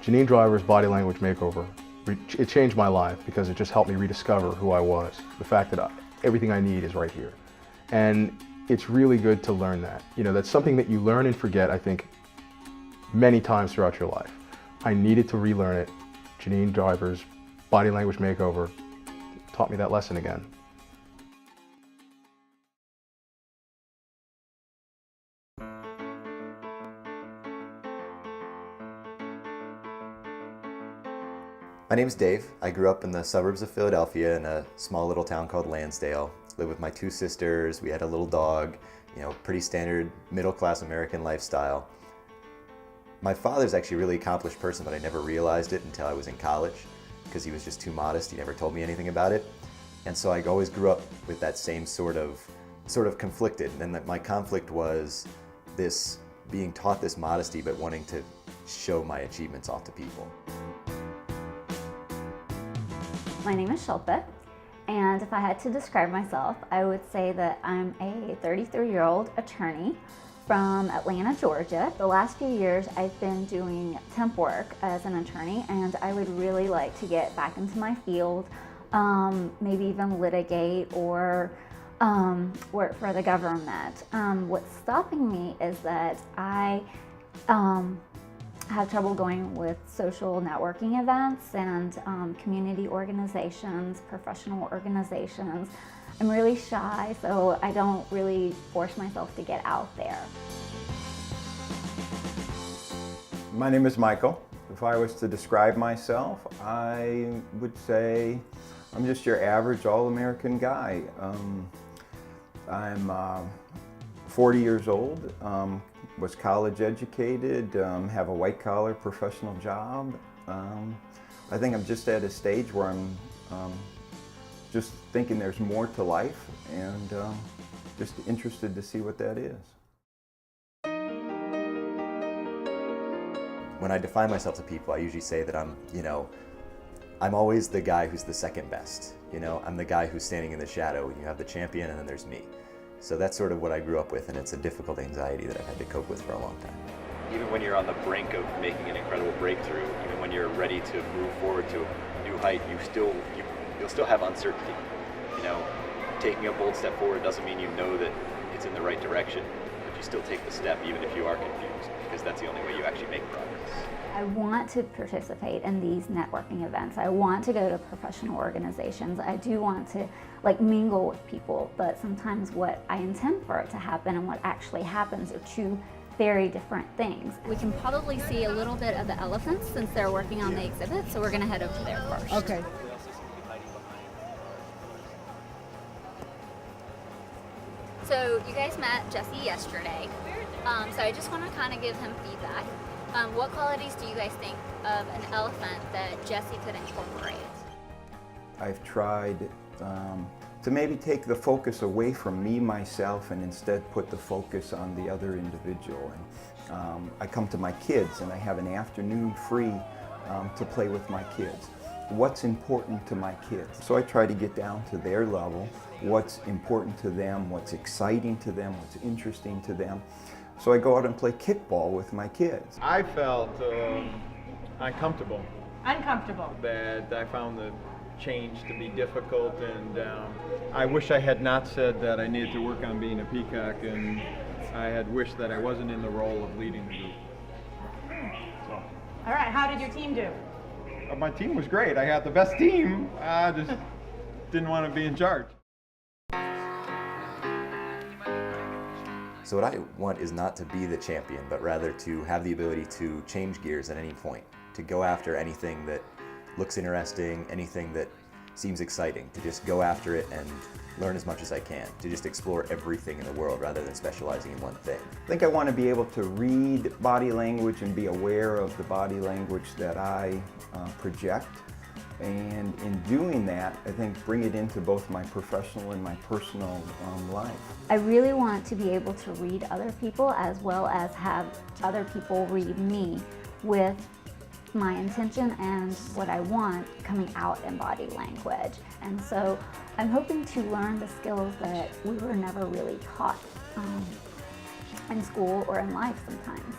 Janine Driver's body language makeover, it changed my life because it just helped me rediscover who I was. The fact that everything I need is right here. And it's really good to learn that. You know, that's something that you learn and forget, I think, many times throughout your life. I needed to relearn it. Janine Driver's body language makeover taught me that lesson again. My name's Dave. I grew up in the suburbs of Philadelphia in a small little town called Lansdale. Lived with my two sisters. We had a little dog, you know, pretty standard middle-class American lifestyle. My father's actually a really accomplished person, but I never realized it until I was in college because he was just too modest. He never told me anything about it. And so I always grew up with that same sort of conflicted. And then my conflict was this being taught this modesty, but wanting to show my achievements off to people. My name is Shilpa, and if I had to describe myself, I would say that I'm a 33-year-old attorney from Atlanta, Georgia. The last few years I've been doing temp work as an attorney, and I would really like to get back into my field, maybe even litigate or work for the government. What's stopping me is that I have trouble going with social networking events and community organizations, professional organizations. I'm really shy, so I don't really force myself to get out there. My name is Michael. If I was to describe myself, I would say I'm just your average all-American guy. I'm 40 years old. Was college educated, have a white-collar professional job. I think I'm just at a stage where I'm just thinking there's more to life and just interested to see what that is. When I define myself to people, I usually say that I'm always the guy who's the second best. You know, I'm the guy who's standing in the shadow, and you have the champion, and then there's me. So that's sort of what I grew up with, and it's a difficult anxiety that I've had to cope with for a long time. Even when you're on the brink of making an incredible breakthrough, even when you're ready to move forward to a new height, you'll still have uncertainty. You know, taking a bold step forward doesn't mean you know that it's in the right direction, but you still take the step even if you are confused, because that's the only way you actually make progress. I want to participate in these networking events. I want to go to professional organizations. I do want to mingle with people, but sometimes what I intend for it to happen and what actually happens are two very different things. We can probably see a little bit of the elephants since they're working on the exhibit, so we're going to head over there first. Okay. So you guys met Jesse yesterday, so I just want to kind of give him feedback. What qualities do you guys think of an elephant that Jesse could incorporate? I've tried to maybe take the focus away from me, myself, and instead put the focus on the other individual. And I come to my kids and I have an afternoon free to play with my kids. What's important to my kids? So I try to get down to their level, what's important to them, what's exciting to them, what's interesting to them. So I go out and play kickball with my kids. I felt uncomfortable. Uncomfortable. That I found the change to be difficult, and I wish I had not said that I needed to work on being a peacock, and I had wished that I wasn't in the role of leading the group. So. All right, how did your team do? My team was great. I had the best team. I just didn't want to be in charge. So what I want is not to be the champion, but rather to have the ability to change gears at any point, to go after anything that looks interesting, anything that seems exciting, to just go after it and learn as much as I can, to just explore everything in the world rather than specializing in one thing. I think I want to be able to read body language and be aware of the body language that I project. And in doing that, I think bring it into both my professional and my personal life. I really want to be able to read other people as well as have other people read me with my intention and what I want coming out in body language. And so I'm hoping to learn the skills that we were never really taught in school or in life sometimes.